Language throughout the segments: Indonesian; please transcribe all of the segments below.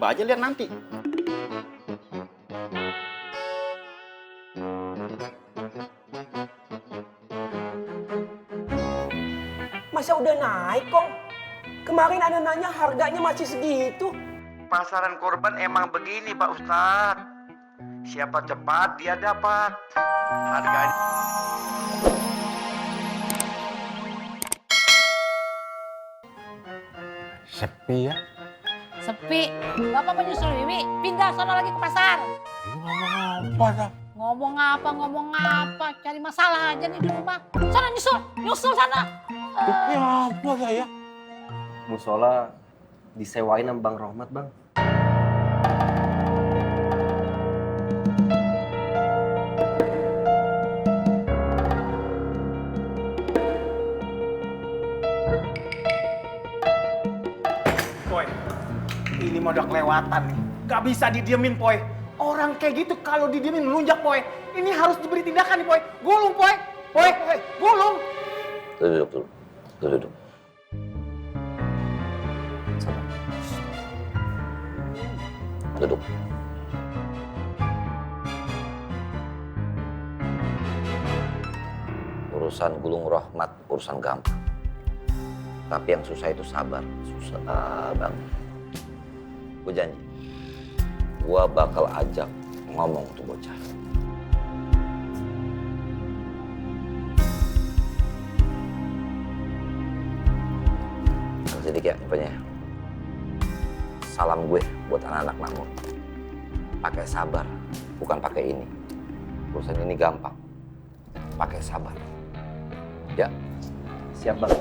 coba aja lihat nanti. Masa udah naik, Kong? Kemarin ada nanya harganya masih segitu. Pasaran korban emang begini Pak Ustadz. Siapa cepat dia dapat. Harganya Sepi ya? Sepi. Bapak menyusul Wiwi, pindah sono lagi ke pasar. Ini ngomong apa dah? Ngomong apa, cari masalah aja nih di rumah. Sana nyusul sana. Ini apa dah ya? Musola disewain sama Bang Rohmat, Bang. Poy, ini mah udah kelewatan nih. Gak bisa didiemin, Poy. Orang kayak gitu kalau didiemin melunjak, Poy. Ini harus diberi tindakan nih, Poy. Gulung, Poy. Poy, gulung. Duduk. Duduk. Urusan gulung Rohmat, urusan gampang. Tapi yang susah itu sabar. Susah banget. Gue janji, gue bakal ajak ngomong tuh bocah. Sedikit ya infonya. Salam gue buat anak-anak makmur. Pakai sabar, bukan pakai ini. Urusan ini gampang. Pakai sabar. Ya. Siap, Bang.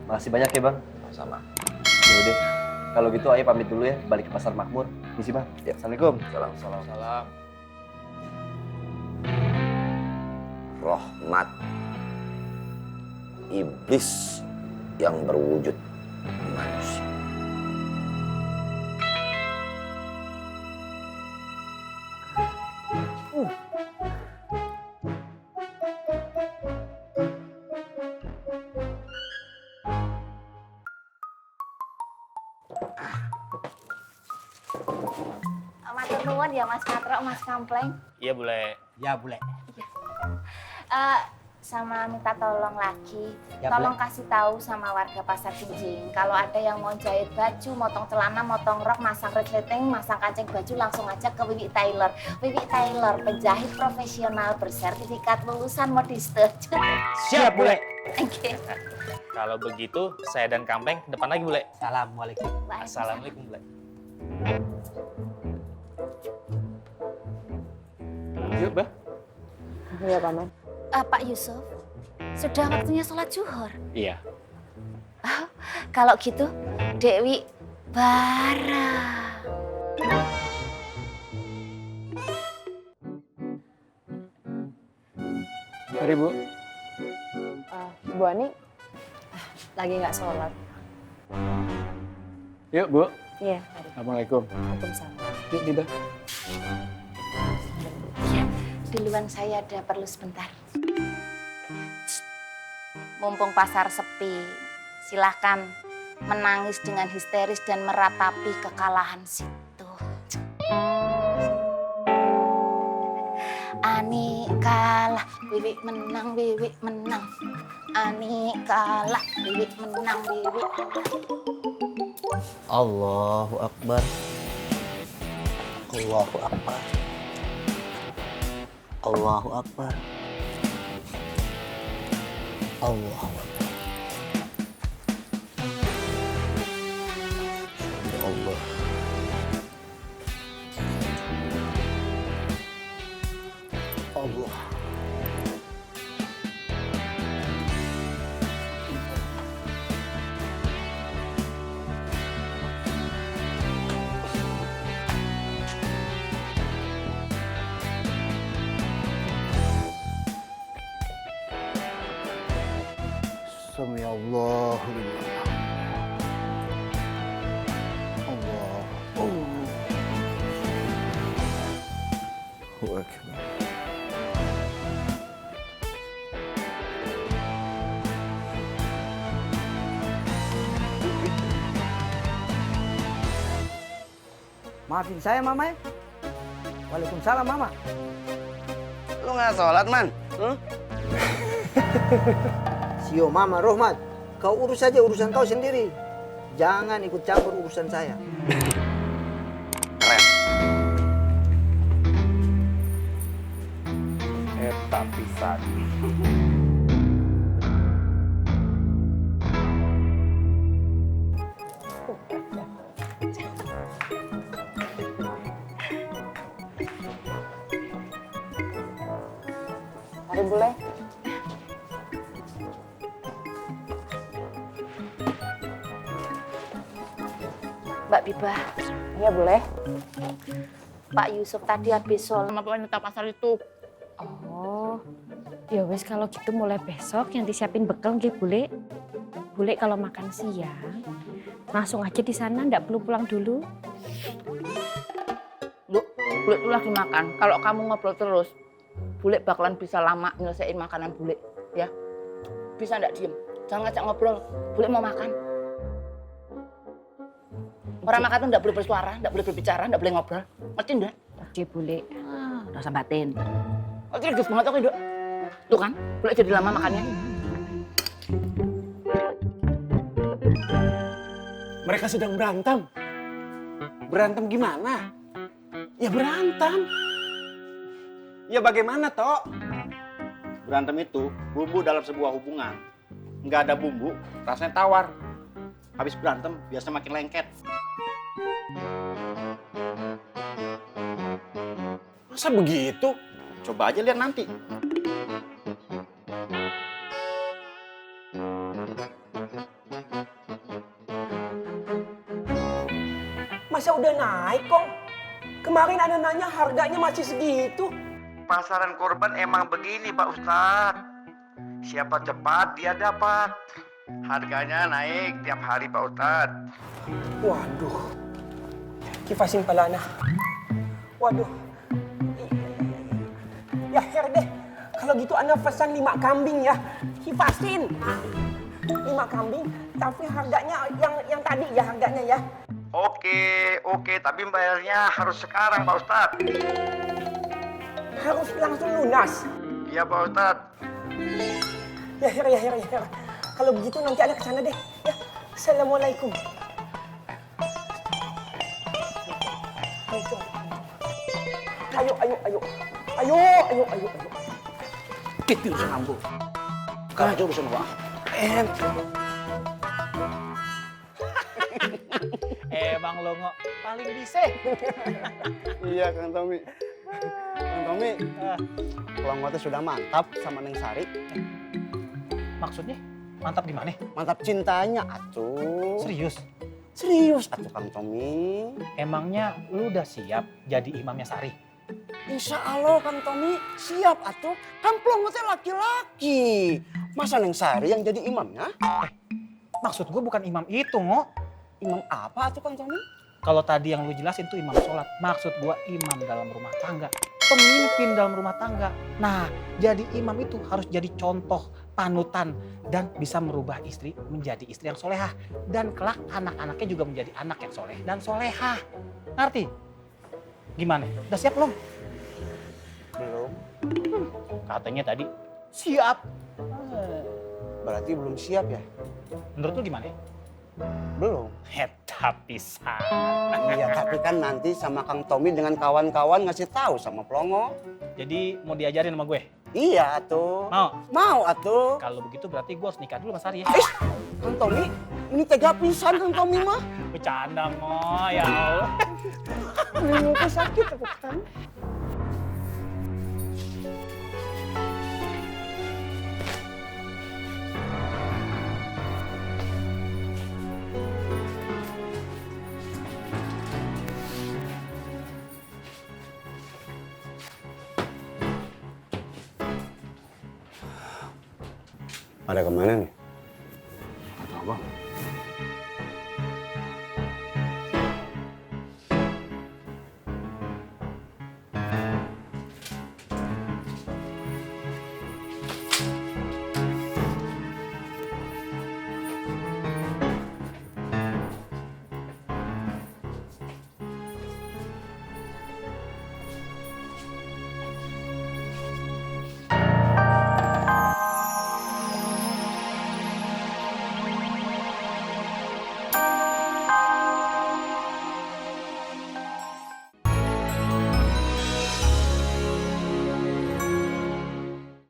Makasih banyak ya, Bang. Sama. Yaudah, kalau gitu ayo pamit dulu ya, balik ke Pasar Makmur. Misi, Bang. Ya. Assalamualaikum. Salam. Rohmat. Iblis yang berwujud manusia. Matur nuwun ya Mas Katro, Mas Kampleng. Iya, boleh. Ya boleh. Sama minta tolong lagi, Ya, tolong kasih tahu sama warga Pasar Jinjing kalau ada yang mau jahit baju, motong celana, motong rok, masang resleting, masang kancing baju, langsung aja ke Wiwi Tailor. Wiwi Tailor, penjahit profesional bersertifikat lulusan modiste. Siap, boleh. Oke. Kalau begitu, saya dan Kampleng ke depan lagi, Bule. Assalamualaikum. Assalamualaikum, Bule. Yuk, Bah. Iya, Paman. Pak Yusuf, sudah waktunya sholat zuhur. Iya. Kalau gitu, Dewi Bara. Mari, Bu. Bu Ani lagi nggak sholat. Yuk, Bu. Iya. Assalamualaikum. Waalaikumsalam. Yuk, Dida. Ya, duluan saya ada perlu sebentar. Mumpung pasar sepi, silahkan menangis dengan histeris dan meratapi kekalahan situ. Ani kalah, Wiwi menang, Wiwi menang. Ani kalah, Wiwi menang, Wiwi menang. Allahu Akbar. Allahu Akbar. Allahu Akbar. Allahu Akbar. Ya Allah. Allah. Sami Allahu liman Allah. Allahu Akbar. Maafin saya, Mama ya. Waalaikumsalam, Mama. Lu nggak sholat, Man? Sio, Mama, Rohmat. Kau urus saja urusan kau sendiri. Jangan ikut campur urusan saya. Eta pisan. Mari bule. Mbak Biba. Iya boleh. Pak Yusuf tadi habis sholat wanita pasar itu. Oh, ya wes kalau gitu mulai besok yang disiapin bekal nggih Bule. Bule kalau makan siang langsung aja di sana, ndak perlu pulang dulu. Lu, Bule tuh lagi makan. Kalau kamu ngobrol terus, Bule bakalan bisa lama nyelesain makanan Bule, ya. Bisa ndak diem? Jangan ngajak ngobrol. Bule mau makan. Orang makan tuh ndak boleh bersuara, ndak boleh berbicara, ndak boleh ngobrol. Ngerti ndak? Oke Bule. Rasa batin. Oh, cerdas banget aku, Dok. Tuh kan, Bule jadi lama makannya. Mereka sedang berantem. Berantem gimana? Ya berantem. Ya bagaimana, Tok? Berantem itu bumbu dalam sebuah hubungan. Nggak ada bumbu, rasanya tawar. Habis berantem, biasa makin lengket. Masa begitu? Coba aja lihat nanti. Masa udah naik, Kong? Kemarin ada nanya harganya masih segitu. Pasaran kurban emang begini Pak Ustadz. Siapa cepat dia dapat. Harganya naik tiap hari Pak Ustadz. Waduh. Kipasin pala na. Waduh. Ya her deh. Kalau gitu Anda pesan 5 kambing ya. Kipasin. 5 kambing, tapi harganya yang tadi ya harganya ya. Oke, tapi bayarnya harus sekarang Pak Ustadz. Harus langsung lunas. Iya Pak Ustadz. Ya her. Kalau begitu nanti Anda ke sana deh. Ya. Assalamualaikum. Ayo. Kita urusan ambo. Sekarang aja urusan gua. Bang Longo paling bisa. Iya, Kang Tommy. Kang Tommy, Longo sudah mantap sama Neng Sari. Maksudnya mantap gimana? Mantap cintanya, atuh. Serius? Serius, atuh Kang Tommy. Emangnya lu udah siap jadi imamnya Sari? Insya Allah Kang Tommy siap, atuh. Kan Plongo teh laki-laki. Masa Neng Sari yang jadi imamnya? Maksud gue bukan imam itu, Ngo. Imam apa tuh Kang Tommy? Kalau tadi yang lu jelasin tuh imam sholat. Maksud gua imam dalam rumah tangga. Pemimpin dalam rumah tangga. Nah, jadi imam itu harus jadi contoh, panutan. Dan bisa merubah istri menjadi istri yang solehah. Dan kelak anak-anaknya juga menjadi anak yang soleh dan solehah. Ngerti? Gimana? Udah siap belum? Belum. Katanya tadi siap. Berarti belum siap ya? Menurut lu gimana? Belum. Eta pisan. Iya, tapi kan nanti sama Kang Tommy dengan kawan-kawan ngasih tahu sama Plongo. Jadi mau diajarin sama gue? Iya, atuh. Mau? Mau, atuh. Kalau begitu berarti gue harus nikah dulu sama Sari ya? Kang Tommy, ini tega pisan Kang Tommy mah. Bercanda, Ngo. Ya Allah. Muka sakit aku kan. Pada kemana nih? Atau apa?